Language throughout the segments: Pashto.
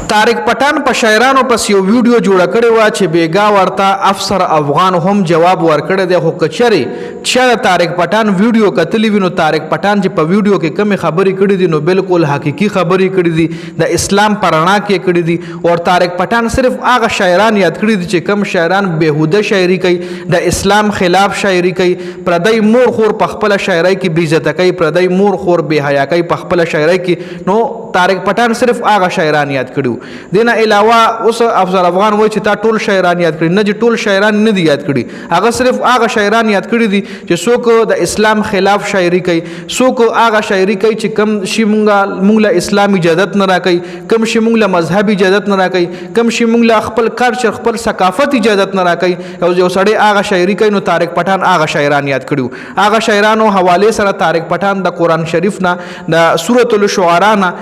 طارق پټان په شاعرانو پس یو ویډیو جوړ کړی و چې بیګا ورته افسر افغان هم جواب ورکړی دی. خو کچري چې طارق پټان ویډیو کتلی وینو طارق پټان چې په ویډیو کې کمی خبرې کړې دي نو بالکل حقيقي خبرې کړې دي، د اسلام پرانا کې کړې دي. او طارق پټان صرف هغه شاعران یاد کړی دي چې کم شاعران بهوده شاعري کوي، د اسلام خلاف شاعري کوي، پردی مور خور په خپل شاعرۍ کې بیزته کوي، پردی مور خور به حیا کوي په خپل شاعرۍ کې. نو طارق پټان صرف هغه شاعران یاد کړو. دینه علاوه اوس افضل افغان وایي چې تا ټول شاعران یاد کړي، نه چې ټول شاعران نه دي یاد کړي، هغه صرف هغه شاعران یاد کړي دي چې څوک د اسلام خلاف شاعري کوي، څوک هغه شاعري کوي چې کم شي مونږ له اسلام اجازت نه راکوي، کم شي مونږ له مذهب اجازت نه راکوي، کم شي مونږ له خپل کلچر خپل ثقافت اجازت نه راکوي. او یو سړی هغه شاعري کوي نو طارق پټان هغه شاعران یاد کړي. هغه شاعرانو حواله سره طارق پټان د قرآن شریف نه د سورۃ الشعراء نه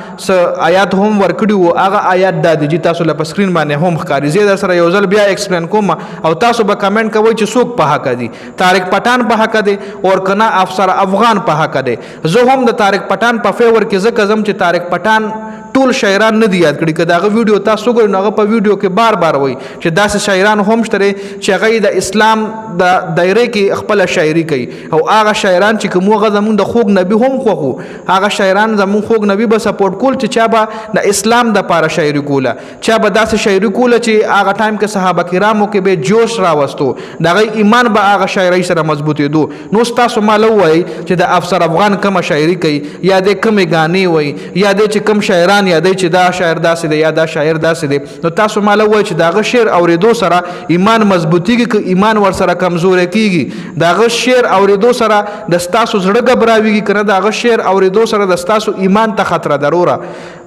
آیات هم ورکړي وو. هغه آیات د دي تاسو له سکرین باندې هم ښکاري. زه در سره یو ځل بیا ایکسپلین کوم او تاسو به کمنټ کوئ چې څوک په حق دي، طارق پټان په حق دي او کنا افسر افغان په حق دي. زه هم د طارق پټان په فیور کې ځکه زم چې طارق پټان ټول شاعران نه دي یاد کړي. که داغه ویډیو تاسو ګورئ نو هغه په ویډیو کې بار بار وایي چې داسې شاعران هم شته چې هغه د اسلام د دایره کې خپل شاعري کوي. او هغه شاعران چې کوم هغه زمونږ د خوږ نبی هم خوخو، هغه شاعران زمونږ خوږ نبی به سپورټ کول چې چا به د اسلام د پاره شاعري کوله، چا به داسې شاعري کوله چې هغه ټایم کې صحابه کرامو کې به جوش راوستو، دغه ایمان به هغه شاعري سره مضبوطېدو. نو تاسو مالو وایي چې د افسر افغان کوم شاعري کوي یا د کومې غانې وایي یا د چې کوم شاعران یادای چې دا شاعر داسې دی یا دا شاعر داسې دی. نو تاسو مالا وایي چې داغه شعر اوریدو سره ایمان مضبوطیږي که ایمان ور سره کمزوري کیږي؟ داغه شعر اوریدو سره د ستاسو زړه غبراویږي کنه داغه شعر اوریدو سره د ستاسو ایمان ته خطر ضروره.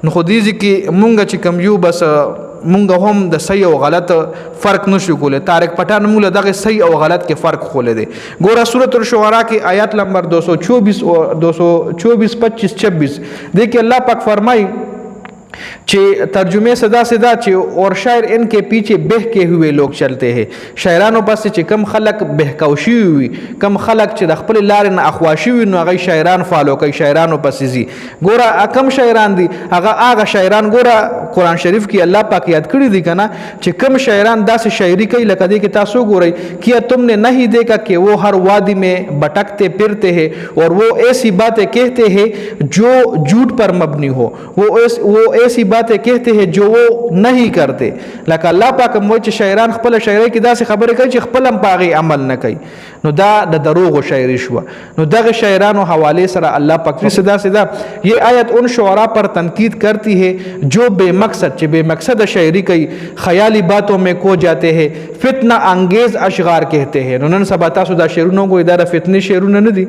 نو خو دې کې مونږ چې کم یو بس مونږ هم د صحیح او غلط فرق نشو کوله. طارق پټان مونږ دغه صحیح او غلط کې فرق خولې دي. ګوره سورۃ الشعراء کې آیات نمبر 224 او 224 25 26 دې کې الله پاک فرمایي چې ترجمه صدا چې اور شاعر ان کے پیچھے بہ کے ہوئے لوگ چلتے ہیں. شاعرانو پس چې کم خلق بهکوشي وي، کم خلق چې د خپل لار نه اخواشي وي نو هغه شاعران فالو کوي، شاعرانو پس زی. ګوره کم شاعران دي هغه شاعران ګوره قرآن شریف کې الله پاک یاد کړی دي کنه چې کم شاعران داسې شاعری کوي لکه دې کې تاسو ګورئ کیا تم نے نہیں دیکھا کہ وہ ہر وادی میں بھٹکتے پھرتے ہیں اور وہ ایسی باتیں کہتے ہیں جو جھوٹ پر مبنی ہو، وہ ایسی باتیں کہتے ہیں جو وہ نہیں کرتے. لکه الله پاک موږ چې شاعران خپل شاعرۍ کې داسې خبرې کوي چې خپل هم په هغې عمل نه کوي، نو دا د دروغو شاعري شوه. نو دغه شاعرانو حوالې سره الله پاک صدا یہ آیت ان شعراء پر تنقید کرتی ہے جو بے مقصد بے مقصد شاعری کوي، خیالی باتوں میں کھو جاتے ہیں، فتنہ انگیز اشعار کہتے ہیں. نو نن سبا تاسو دا شعرونه کوئی دا فتنې شعرونه نه دي،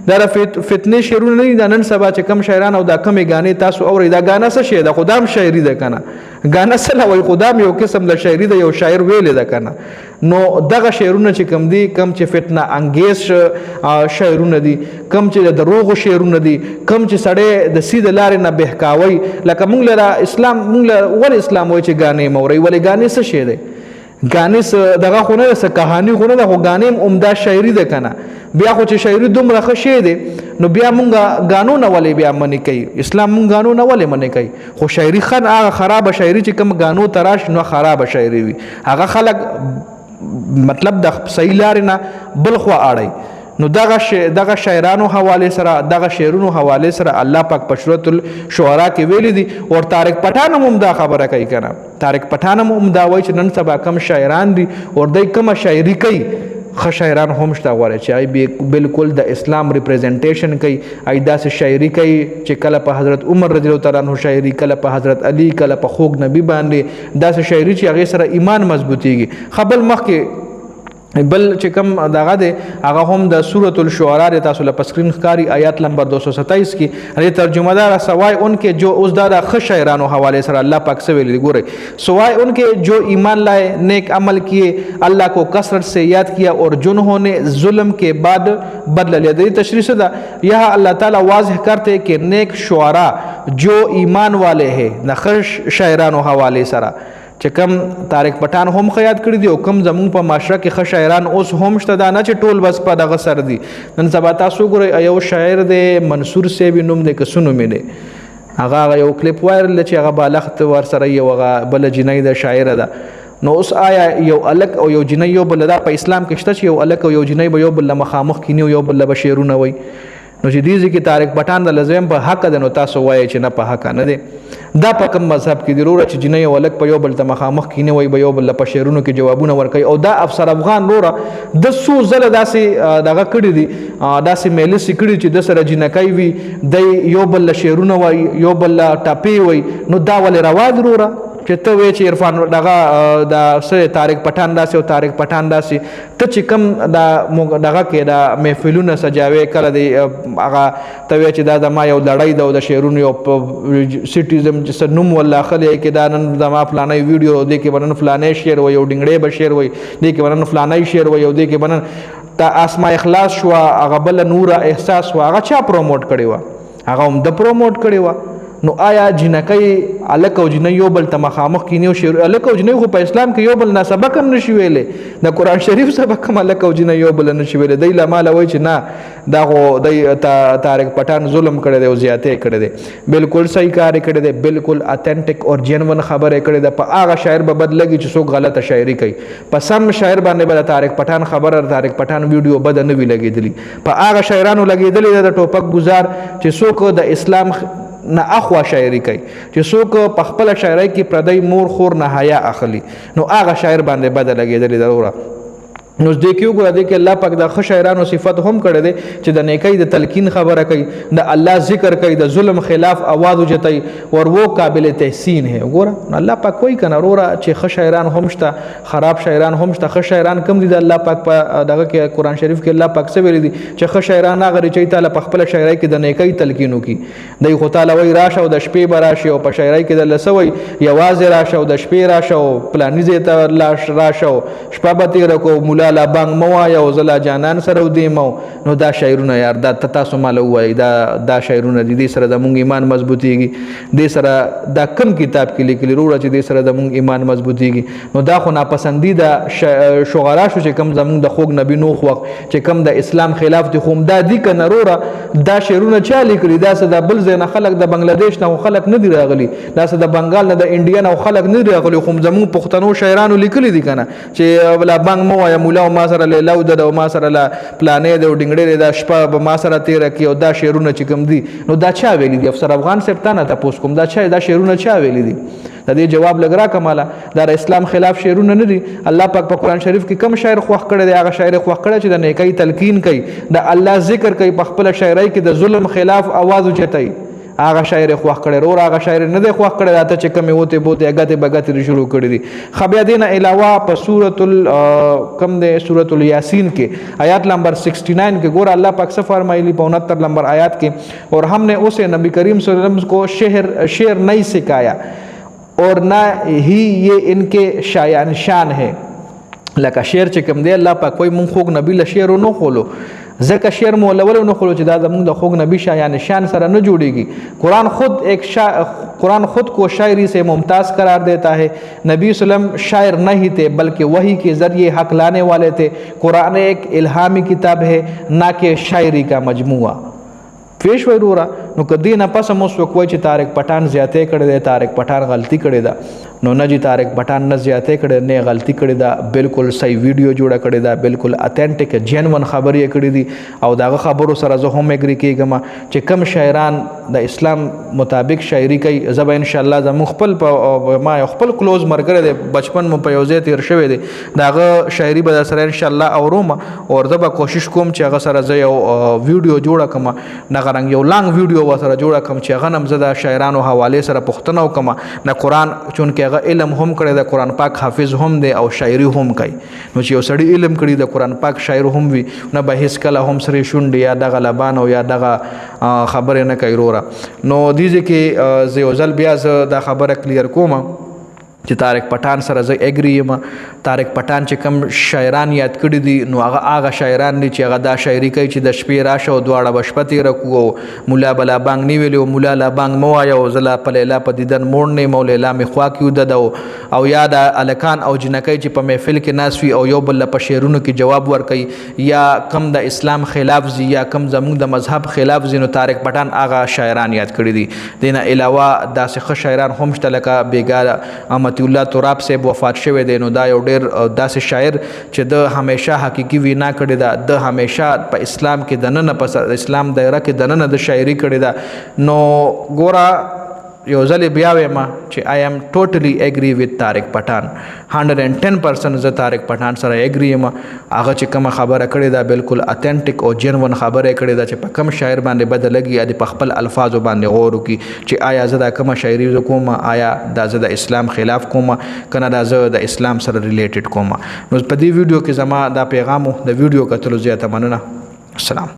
دا فتنې شعرونه نه دي. دا نن سبا چې کم شاعران او دا کمې غانې تاسو اورئ دا غانه څه شی ده؟ خدام شاعري ده کنه، غانه څه نه وایي، خدام یو قسم د شاعري ده، یو شاعر ویلې ده کنه. نو دغه شعرونه چې کم دي، کم چې فتنه انگیز شعرونه دي، کم چې د دروغو شعرونه دي، کم چې سړی د سید لارې نه بهکاوي. لکه مونږ له اسلام مونږ له ولې اسلام وایي چې غانې مورئ، ولې غانې څه شی ده؟ غانې دغه خو نه ده، کهاني خو نه ده، خو غانې هم عمده شاعري ده کنه. بیا خو چې شاعري دومره ښه شی دی نو بیا مونږ غانو نه ولې بیا منې کوي؟ اسلام مونږ غانو نه ولې منې کوي؟ خو شاعري ښه هغه خرابه شاعري چې کوم غانو ته راشي نو خرابه شاعري وي، هغه خلک مطلب د صحیح لارې نه بل خوا اړوي. نو دغه شاعرانو حواله سره دغه شعرونو حواله سره الله پاک په سورۃ الشعراء کې ویلي دي. او طارق پټان هم دا خبره کوي کنه، طارق پټان هم دا وایي چې نن سبا کم شاعران دي او دای کوم شاعري کوي، ښه شاعران هم شته غواړي چې ای بالکل د اسلام ریپرزنټیشن کوي، ای داسې شاعري کوي چې کله په حضرت عمر رضی الله تعالی عنہ شاعري، کله په حضرت علی، کله په خوږ نبی باندې داسې شاعري چې هغې سره ایمان مضبوطیږي. خبل مخکې بل چې کوم دغه دی هغه هم د سورۃ الشعراء تاسو له سکرین ښکاري آیات نمبر 227 کې هغې ترجمه دار سوائے ان کے جو اس دا ښه شاعرانو حوالے سره الله پاک څه ویلي ګورئ، سوائے ان کے جو ایمان لائے نیک عمل کیے، اللہ کو کثرت سے یاد کیا اور جنہوں نے ظلم کے بعد بدلہ لیا. دی تشریح سے دا یہاں اللہ تعالیٰ واضح کرتے کہ نیک شعراء جو ایمان والے ہیں د ښه شاعرانو حوالے سره چې کم طارق پټان هم خیاط کړی دی او کم زمون په معاشره کې ښه شاعران اوس هم شته، دا نه چې ټول بس په دغه سر دي. نن سبا تاسو ګورئ یو شاعر دی منصور صاحب نوم دی که څه نوم دی، هغه یو کلیپ وایرل چې هغه بالغ ور سره یو هغه بل جنۍ د شاعره ده. نو اوس آیا یو الک او یو جنۍ یو بل دا په اسلام کې شته چې یو الک او یو جنۍ به یو بل مخامخ کینی او یو بل به شعرونه وای؟ نو چې دې ځکه طارق پټان د لزم په حق ده، نو تاسو وایي چې نه په حق نه دی. دا په کوم مذهب کې ضرورت چې جنۍ او الک په یو بل ته مخامخ کینی وای به یو بل په شعرونو کې جوابونه ورکوي؟ او دا افسر افغان روره د سو زله داسې دغه کړي دي، داسې میلې سکړي چې د سره جنکای وي د یو بل شعرونه وای یو بل ټاپی وای. نو دا ول رواج روره چې ته وې چې عرفان دغه د سره طارق پټان داسې او طارق پټان داسې ته چې کم دغه کې د محفلونه سجاوي کله دی هغه ته وې چې دا د ما یو لړۍ ده او د شعرونو یو سټیزم چې نوم والله خلې کې دا نن د ما فلانه ویډیو دی کې بنن فلانه شعر وي او ډنګړې به شعر وي دی کې بنن فلانه شعر وي او دی کې بنن تا اسماء اخلاص شو هغه بل نور احساس وا هغه چا پروموټ کړي وا؟ هغه هم د پروموټ کړي وا. نو آیا جنکۍ الک او جنۍ یو بل ته مخامخ کینی او شعر الک او جنۍ خو په اسلام کې یو بل نه سبق هم نشي ویلې، د قرآن شریف سبق هم الک او جنۍ یو بل نشي ویلې. دی لماله وای چې نه دا خو دی طارق پټان ظلم کړی دی او زیاتې کړی دی. بالکل صحیح کار کړی دی، بالکل اتنټیک او جنون خبره کړی ده. په هغه شاعر به بد لګي چې څوک غلطه شاعري کوي، په سم شاعر باندې به طارق پټان خبره طارق پټان ویډیو بد نه وی لګېدلی. په هغه شاعرانو لګېدلی د ټوپک گزار چې څوک د اسلام نه اخوا شاعري کوي، چې څوک په خپل شاعرۍ کې پردی مور خور نه حیا اخلي، نو هغه شاعر باندې بد لګېدلی ضروره. نو دې کې وګوره دې کې الله پاک د ښه شاعرانو صفت هم کړی دی چې د نیکۍ د تلقین خبره کوي، د الله ذکر کوي، د ظلم خلاف आवाज اوچتوي اور وہ قابل تحسین ہے. وګوره الله پاک کوئی کنه وروره چې ښه شاعران هم شته خراب شاعران هم شته. ښه شاعران کم دي د الله پاک په دغه کې قرآن شریف کې الله پاک څه ویلي دي چې ښه شاعران هغه دي چې تعالی په خپل شاعرۍ کې د نیکۍ تلقین وکړي. دی خو تعالی وایي راشه او د شپې به راشي او په شاعرۍ کې د لسوي یوازې راشه او د شپې راشه او پلاني ځای ته راشه او شپه به تېره کو مولا لا بانګ مو وایه او زه لا جانان سره ودیمو. نو دا شاعرونه یار دا تاسو ماله ووایي دا شاعرونه دي، دې سره زموږ ایمان مضبوطېږي. دې سره دا کم کتاب کې لیکلي وروړه چې دې سره زموږ ایمان مضبوطېږي. نو دا خو ناپسندیده شعرا شو چې کم زموږ د خوږ نبي نوح وخت چې کم د اسلام خلاف دي، خو دا دي که نه وروره دا شعرونه چا لیکلي؟ دا څه د بل ځای نه خلک د بنګلادیش نه خلک نه دي راغلي، دا څه د بنګال نه د انډیا نه خلک نه دي راغلي، خو زموږ پښتنو شاعرانو لیکلي دي که نه چې بلا بانګ مو وایه مولا او ما سره لیلا وده او ما سره پلانې ده او ډنګړې ده شپه به ما سره تېره کړي او دا شعرونه چې کوم دي نو دا چا ویلي دي؟ افسر افغان صاحب تا نه تپوس کوم دا شعرونه چا ویلي دي؟ د دې جواب لګ را کماله دا اسلام خلاف شعرونه نه دي. الله پاک په قرآن شریف کې کم شاعر خوښ کړی دی؟ هغه شاعر خوښ کړی چې د نیکۍ تلقین کوي، د الله ذکر کوي، په خپل شاعرۍ کې د ظلم خلاف आवाज اوچتوي. هغه شاعر خوښ کړی رور هغه شاعر نه دی خوښ کړی راته چې کمې وتې بوتې اګاتې بګاتې شروع کړي دي. خو بیا دې نه علاوه په کم دی سورة الیاسین کې آیات نمبر 69 کې ګوره الله پاک څه فرمایلی په 69 نمبر آیات کې، اور ہم نے اسے نبی کریم صلی اللہ علیہ وسلم کو شعر نہیں سکھایا اور نہ ہی یہ ان کے شان ہے. لکه شعر چې کوم دی الله پاک وایي مونږ خوږ نبي له شعر ونه خولو، ځکه شعر مو ولول نه خولو چې دا زموږ د خوږ نبي شایان شان سره نه جوړیږي. قرآن خود کو شاعری سے ممتاز قرار دیتا ہے. نبی وسلم شاعر نہیں تھے بلکہ وحی کے ذریعے حق لانے والے تھے. قرآن ایک الہامی کتاب ہے نہ کہ شاعری کا مجموعہ. پیش وای رورا نو کدی نه پس مو څوک وای چې طارق پټان زیاتې کړی دی، طارق پټان غلطي کړی ده، نو نه جی طارق پټان نه زیاتې کړی نه غلطي کړی ده، بالکل صحیح ویډیو جوړه کړی ده، بالکل اتنټیک جنون خبرې کړې دي. او دغه خبرو سره زه هم اګری کېږم چې کم شاعران د اسلام مطابق شاعري کوي. زه به انشاءالله زموږ خپل ما خپل کلوز ملګری دی بچپن مو په یو ځای تېر شوی دی، د هغه شاعري به در سره انشاءالله اورم او زه به کوشش کوم چې هغه سره زه یو ویډیو جوړه کړم، نغرنګ یو لانګ ویډیو ورسره جوړه کړم چې هغه هم زه د شاعرانو حوالې سره پوښتنه وکړم. د قرآن چونکې هغه علم هم کړی د قرآن پاک حافظ هم دی او شاعري هم کوي، نو چې یو سړی علم کړي د قرآن پاک شاعر هم وي نه به هېڅکله هم سرې شونډې یا دغه لبان او یا دغه خبرې نه کوي وروره. نو دې کې زه یو ځل بیا زه دا خبره کلیر کوم چې طارق پټان سره زه اګری یم. طارق پټان چې کم شاعران یاد کړي دي نو هغه شاعران دي چې هغه دا شاعري کوي چې د شپې راشه او دواړه به شپه تېره کړو، مولا بلا بانګ نه ویلي او مولا لا بانګ مه وایه او زه لا په لیلا په دیدن موړ نه یم او لیلا مې خوا کې ودده او یا د الکان او جنکۍ چې په محفل کې ناست وي او یو بل په شعرونو کې جواب ورکوي یا کم د اسلام خلاف زی یا کم زموږ د مذهب خلاف زی، نو طارق پټان هغه شاعران یاد کړي دي. دینه علاوه داسې ښه شاعران هم شته لکه بیګا امت الله تراب صاحب وفات شوی دی، نو دا یو ډېر داسې شاعر چې د همیشه حقیقي وینا کړې ده، د همیشه په اسلام کې دننه په اسلام دایره کې دننه د شاعري کړې ده. نو ګوره یو ځلې بیا وایم چې آی ایم ټوټلی اګری وذ طارق پټان، 110% زه طارق پټان سره اګری یم. هغه چې کومه خبره کړې ده بالکل اتنټیک او جنون خبره کړې ده چې په کم شاعر باندې بد لګي یا په خپل الفاظو باندې غور وکړي چې آیا زه دا کومه شاعري کوم، آیا دا زه د اسلام خلاف کوم کنه دا زه د اسلام سره ریلیټډ کوم. نو په دې ویډیو کې زما دا پیغام د ویډیو کتلو زیاته مننه. السلام.